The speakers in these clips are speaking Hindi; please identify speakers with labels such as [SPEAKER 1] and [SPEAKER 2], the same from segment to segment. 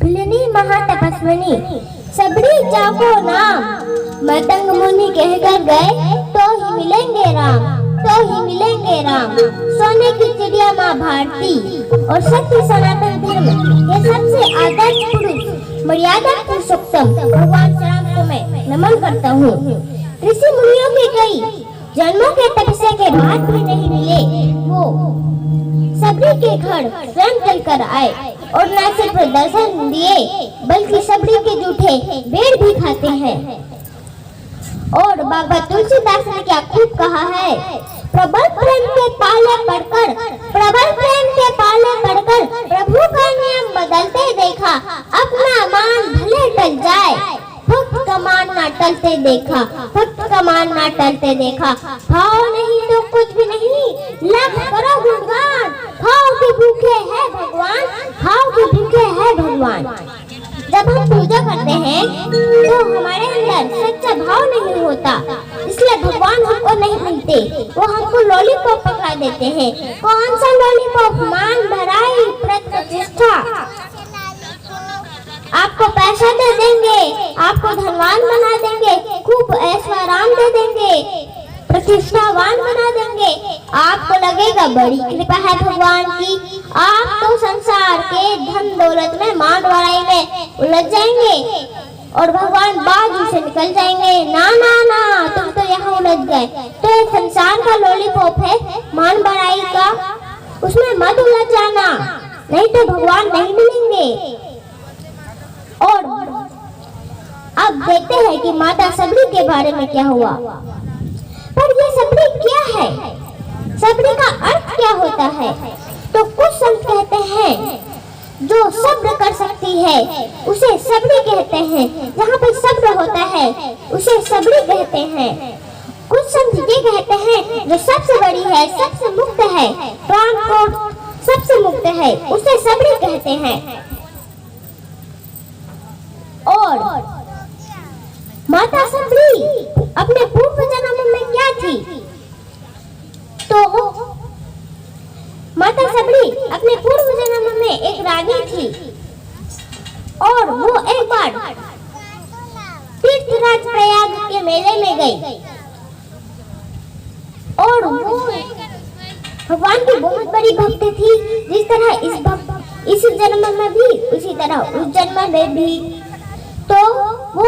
[SPEAKER 1] भिलनी महातपस्विनी सबरी जाको नाम, मतंग मुनि कहकर गए तो ही मिलेंगे राम, तो ही मिलेंगे राम। सोने की चिड़िया माँ भारती और सत्य सनातन धर्म के सबसे आदर्श पुरुष मर्यादा पुरुषोत्तम भगवान श्री राम को मैं नमन करता हूँ। ऋषि मुनियों के कई जन्मों के तपस्या के बाद भी नहीं मिले वो सबरी के घर स्वयं चलकर आए और न सिर्फ दर्शन दिए बल्कि सबरी के जूठे बेर भी खाते हैं। और बाबा तुलसीदास ने क्या खूब कहा है, प्रबल प्रेम के पाले पढ़कर, प्रबल प्रेम के पाले पढ़कर प्रभु का नियम बदलते देखा, अपना मान भले टल जाए भक्त का मान ना टलते देखा, भक्त का मान ना टलते देखा। खाओ नहीं तो कुछ भी नहीं, लग करो गुणगान, खाओ के भूखे है भगवान, खाओ के भूखे है भगवान। जब हम पूजा करते हैं तो हमारे अंदर सच्चा भाव नहीं होता, इसलिए भगवान हमको नहीं मिलते, वो हमको लॉलीपॉप पकड़ा देते हैं। कौन सा लॉलीपॉप? मान, बड़ाई, प्रतिष्ठा। आपको पैसा दे देंगे, आपको धनवान बना देंगे, खूब ऐश्वर्य दे देंगे, प्रतिष्ठावान बना देंगे। आपको लगेगा बड़ी कृपा है भगवान की, आप तो संसार के धन दौलत में, मान बड़ाई में उलझ जाएंगे और भगवान बाजू से निकल जाएंगे। ना ना ना, तुम तो यहाँ उलझ गए। तो ये संसार का लॉलीपॉप है मान बड़ाई का, उसमें मत उलझ जाना, नहीं तो भगवान नहीं मिलेंगे। और अब देखते हैं कि माता सबरी के बारे में क्या हुआ। पर ये सबरी क्या है, सबरी का अर्थ क्या होता है? तो कुछ संत कहते हैं जो सब्र कर सकती है उसे सबरी कहते हैं, जहाँ पे सब्र होता है उसे सबरी कहते हैं। कुछ संत ये कहते हैं जो सबसे बड़ी है, सबसे मुक्त है, प्राण को सबसे मुक्त है, उसे सबरी कहते हैं। और माता सबरी अपने पूर्व जन्म में क्या थी? तो माता सबरी अपने पूर्व जन्म में एक रानी थी और वो एक बार तीर्थराज प्रयाग के मेले में गई और वो भगवान की बहुत बड़ी भक्त थी। जिस तरह इस जन्म में भी उसी तरह उस जन्म में भी। तो वो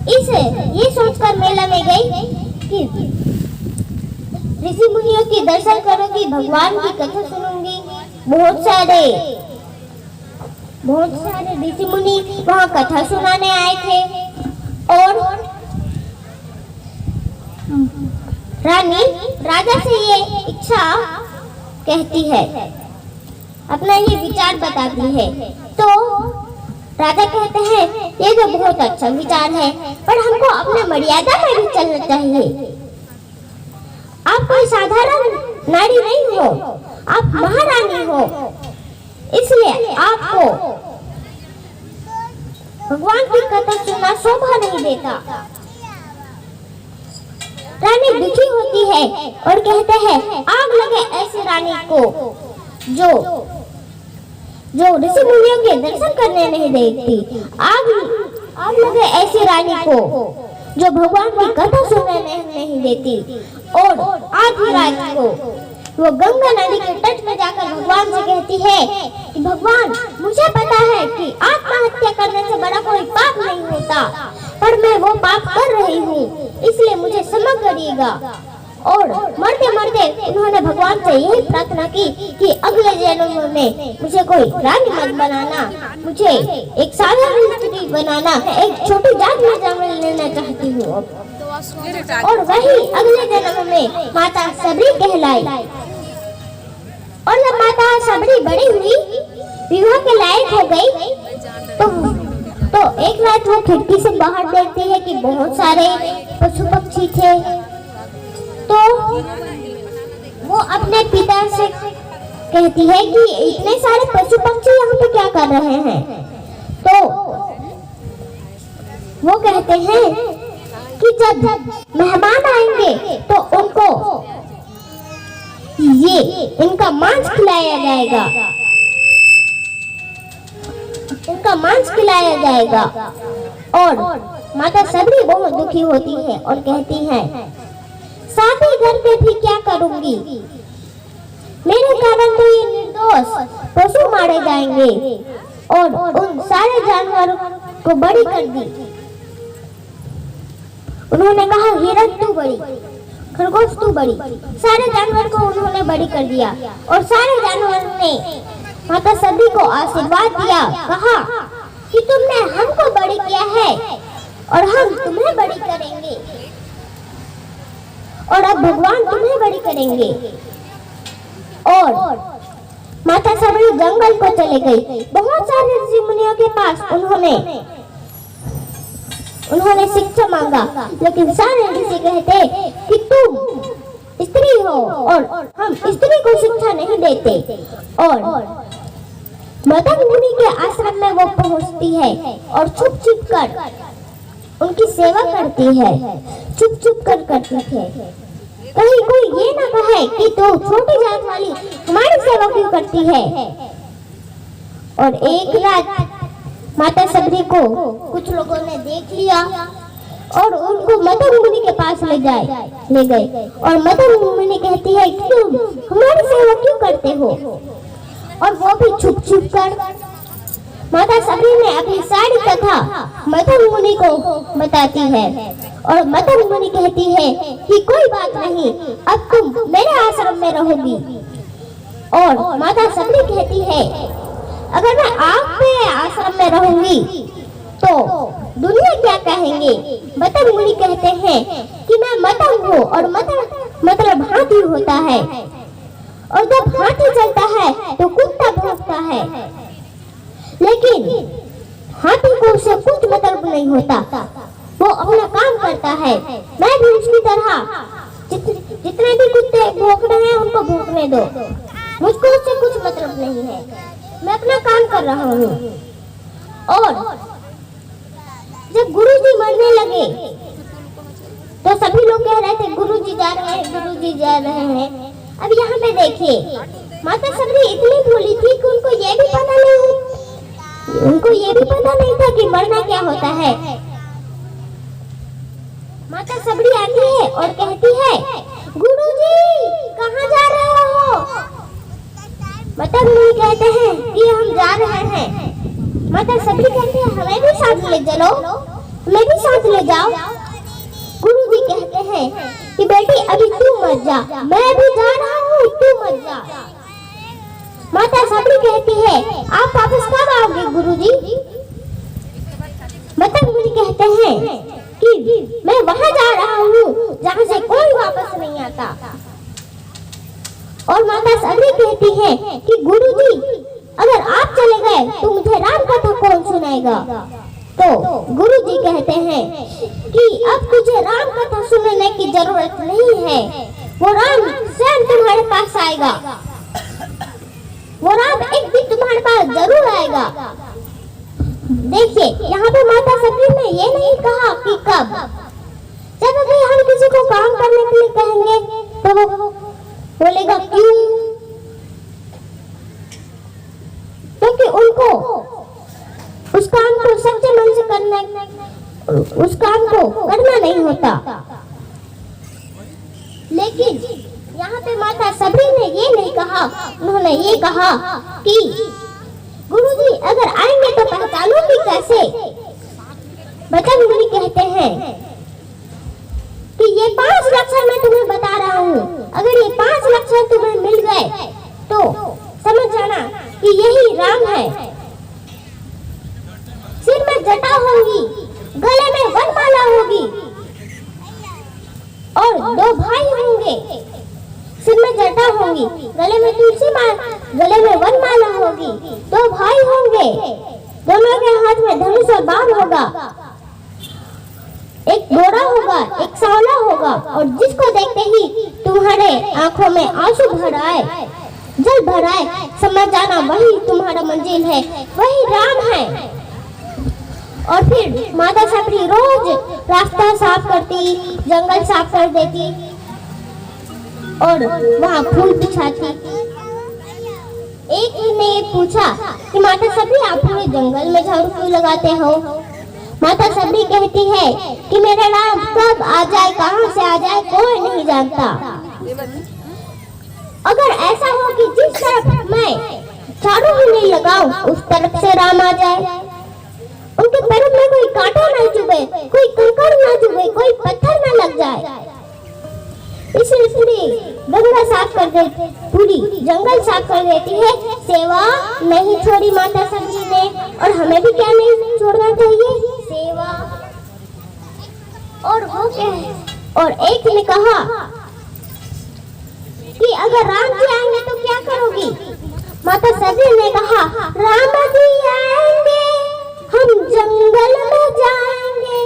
[SPEAKER 1] ये सोचकर मेला में गई कि ऋषि मुनियों के दर्शन करूंगी, भगवान की कथा सुनूंगी। बहुत सारे ऋषि मुनि वहाँ कथा सुनाने आए थे और रानी राजा से ये इच्छा कहती है, अपना ये विचार बताती है। तो राजा कहते हैं ये तो बहुत अच्छा विचार है, पर हमको अपने मर्यादा में भी चलना चाहिए। आप कोई साधारण नारी नहीं हो, आप महारानी हो, इसलिए आपको भगवान की कथा सुनना शोभा नहीं देता। रानी दुखी होती है और कहते हैं आग लगे ऐसी रानी को जो ऋषि मुनियों के दर्शन करने नहीं देती। आग लगे ऐसी रानी को जो भगवान की कथा सुनने नहीं देती। और आधी रात को वो गंगा नदी के तट पर जाकर भगवान से कहती है कि भगवान, मुझे पता है कि आत्महत्या करने से बड़ा कोई पाप नहीं होता, पर मैं वो पाप कर रही हूँ, इसलिए मुझे क्षमा करिएगा। और मरते मरते उन्होंने भगवान से यही प्रार्थना की कि अगले जन्म में मुझे कोई रानी मत बनाना, मुझे एक साधारण स्त्री बनाना, एक छोटी जात में जन्म लेना चाहती हूँ। और वही अगले जन्म में माता सबरी कहलाई। और जब माता सबरी बड़ी हुई, विवाह के लायक हो गई, तो एक रात वो खिड़की से बाहर देखती है कि बहुत सारे पशु पक्षी थे। तो वो अपने पिता से कहती है कि इतने सारे पशु पक्षी यहाँ पे क्या कर रहे हैं? तो वो कहते हैं कि जब मेहमान आएंगे तो उनको इनका मांस खिलाया जाएगा। इनका मांस खिलाया जाएगा। और माता सबरी बहुत दुखी होती है और कहती है, साथी घर पे भी क्या करूंगी, मेरे कारण तो ये निर्दोष पशु मारे जाएंगे। और उन सारे जानवरों को बलि कर दी। उन्होंने कहा, हिरन तू बलि, खरगोश तू बलि। सारे जानवर को उन्होंने बलि कर दिया और सारे जानवरों ने माता सबरी को आशीर्वाद दिया। कहा कि तुमने हमको बलि किया है और हम तुम्हें बलि करेंगे, और अब भगवान तुम्हें बलि करेंगे। और माता सबरी जंगल को चले गई। बहुत सारे ऋषि मुनियों के पास उन्होंने शिक्षा मांगा, लेकिन सारे ऋषि कहते कि तुम स्त्री हो और हम स्त्री को शिक्षा नहीं देते। और मदन मुनि के आश्रम में वो पहुंचती है और छुप छुप कर उनकी सेवा करती है, छुप छुप कर करती है। कहीं कोई ये ना कहे कि तो छोटी जात वाली हमारी सेवा क्यों करती है। और एक रात माता सबरी को कुछ लोगों ने देख लिया और उनको मदन मुनि के पास ले गए। और मदन मुनि कहती है कि तुम हमारी सेवा क्यों करते हो, और वो भी छुप छुप कर। माता सबरी ने अपनी सारी कथा मदन मुनि को बताती है और मदन मुनि कहती है कि कोई बात नहीं, अब तुम मेरे आश्रम में रहोगी। और माता सबरी कहती है, अगर मैं आपके आश्रम में रहूंगी तो दुनिया क्या कहेंगे। मदन मुनि कहते हैं कि मैं मतंग हूँ और मतलब हाथी होता है, और जब हाथी चलता है तो कुत्ता भौंकता है, लेकिन हाथी को उससे कुछ मतलब नहीं होता, वो अपना काम करता है। मैं भी उसकी तरह जितने भी कुत्ते भौंक रहे हैं उनको भौंकने दो, मुझको उससे कुछ मतलब नहीं है, मैं अपना काम कर रहा हूँ। और जब गुरुजी मरने लगे तो सभी लोग कह रहे थे गुरुजी जा रहे हैं, गुरुजी जा रहे हैं। अब यहाँ पे देखिए, माता सबरी इतनी भोली थी कि उनको ये भी पता नहीं था कि मरना क्या होता है। माता सबरी आती है और कहती है, गुरुजी कहाँ जा रहे हो। मदन मुनि कहते हैं कि हम जा रहे हैं। माता सबरी कहती है, हमें भी साथ ले चलो, हमें भी साथ ले जाओ। गुरुजी कहते हैं कि बेटी अभी तू मत जा, मैं भी जा रहा हूँ, तू मत जा। माता सबरी कहती है, आप वापस कब आओगे गुरुजी। मदन मुनि कहते हैं कि मैं वहां जा रहा हूँ जहाँ से कोई वापस नहीं आता। और माता सबरी कहती है कि गुरुजी अगर आप चले गए तो मुझे राम कथा कौन सुनाएगा। तो गुरुजी कहते हैं कि अब तुझे राम कथा सुनने की जरूरत नहीं है, वो राम स्वयं तुम्हारे पास आएगा, वो राम एक दिन तुम्हारे पास जरूर आएगा। देखिए यहाँ पे माता सबरी ने ये नहीं कहा कि कब, जब भी हम किसी को काम करने के लिए कहेंगे तो वो बोलेगा क्यों, क्योंकि उनको उस काम को सच्चे मन से उस काम को करना नहीं होता। लेकिन यहाँ पे माता सबरी ने ये नहीं कहा, उन्होंने ये कहा कि गुरुजी अगर आएंगे तो पहचानूंगी कैसे। मदन मुनि कहते हैं कि ये 5 लक्षण मैं तुम्हें बता रहा हूँ, अगर ये 5 लक्षण तुम्हें मिल गए तो समझ जाना कि यही राम है। सिर में जटा होगी, गले में वनमाला होगी, और 2 भाई होंगे। सिर में जटा होगी, गले में तुलसी माला, गले में वनमाला होगी, 2 भाई होंगे, दोनों के हाथ में धनुष और बाण होगा, एक गोरा होगा, एक सांवला होगा, और जिसको देखते ही तुम्हारे आंखों में आंसू भर आए, जल भर आए, समझ जाना वही तुम्हारा मंजिल है, वही राम है। और फिर माता सबरी रोज रास्ता साफ करती, जंगल साफ कर देती और वहाँ फूल बिछाती। एक ने पूछा कि माता सबरी आप पूरे जंगल में झाड़ू क्यों लगाते हो? माता सबरी कहती है कि मेरा राम कब आ जाए, कहां से आ जाए, कोई नहीं जानता। अगर ऐसा हो कि जिस तरफ मैं झाड़ू ही नहीं लगाऊं उस तरफ से राम आ जाए, उनके पैरों में कोई कांटा ना चुभे, कोई कंकड़ ना चुभे, कोई पत्थर ना लग जाए, इसलिए पूरी गंगा साफ कर देती, पूरी जंगल साफ कर देती है। सेवा नहीं छोड़ी माता सबरी ने, और हमें भी क्या नहीं छोड़ना चाहिए? सेवा। और वो क्या, और एक ने कहा कि अगर राम जी आएंगे तो क्या करोगी? माता सबरी ने कहा, राम जी आएंगे हम जंगल में जाएंगे,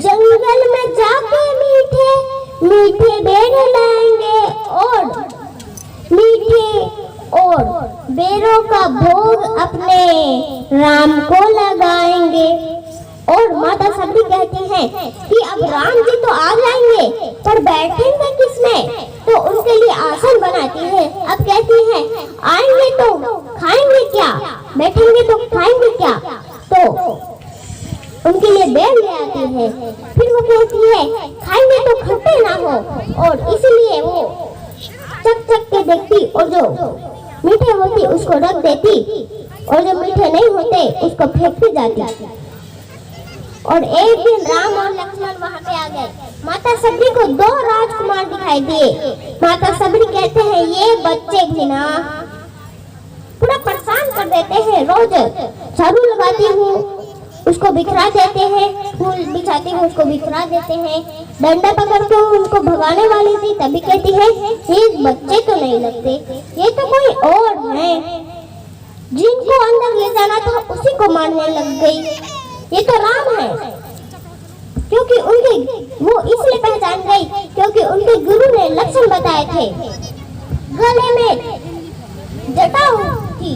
[SPEAKER 1] जंगल में जाके मीठे मीठे बेर लाएंगे और मीठे और बेरों का भोग अपने राम को लगाएंगे। और माता सबरी कहती हैं कि अब राम जी तो आ जाएंगे पर बैठेंगे किसमें? तो उनके लिए आसन बनाती है। अब कहती है आएंगे तो खाएंगे क्या, बैठेंगे तो खाएंगे क्या? तो उनके लिए बेर ले आती है। फिर वो कहती है खाएंगे तो खट्टे ना हो, और इसलिए वो चक चक के देखती और जो मीठे होती उसको रख देती और जो मीठे नहीं होते उसको फेंकती जाती। और एक दिन राम और लक्ष्मण वहां पे आ गए। माता सबरी को 2 राजकुमार दिखाई दिए। माता सबरी कहते हैं ये बच्चे भी ना पूरा परेशान कर देते हैं, रोज झाड़ू लगाती हूँ उसको बिखरा देते हैं, फूल बिछाती हूँ उसको बिखरा देते हैं, डंडा पकड़ के उनको भगाने वाली थी तभी कहती है ये बच्चे तो नहीं लगते, ये तो कोई और है, जिनको अंदर ले जाना था उसी को मारने लग गई, ये तो राम है। क्योंकि उनके वो इसलिए पहचान गई क्योंकि उनके गुरु ने लक्षण बताए थे। गले में जटा थी,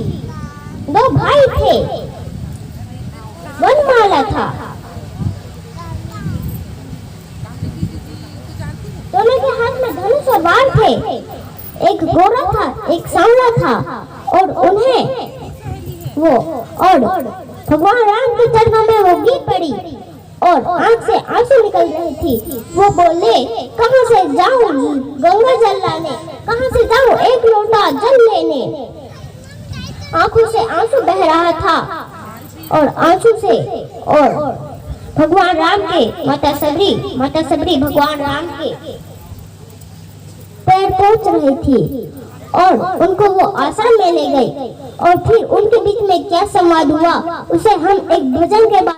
[SPEAKER 1] 2 भाई थे, वनमाला था, दोनों के हाथ में धनुष और बाण थे, एक गोरा था एक सांवला था, और उन्हें वो और भगवान राम के चरणों में वो गिर पड़ी और आंख से आंसू निकल रही थी। वो बोले कहां से जाऊं गंगा जल लाने, कहां से जाऊं एक लोटा जल लेने। आंखों से आंसू बह रहा था और आंसू से और भगवान राम के माता सबरी भगवान राम के पैर पहुंच रही थी और उनको वो आश्रम में ले गई। और फिर उनके बीच में क्या संवाद हुआ उसे हम एक भजन के बाद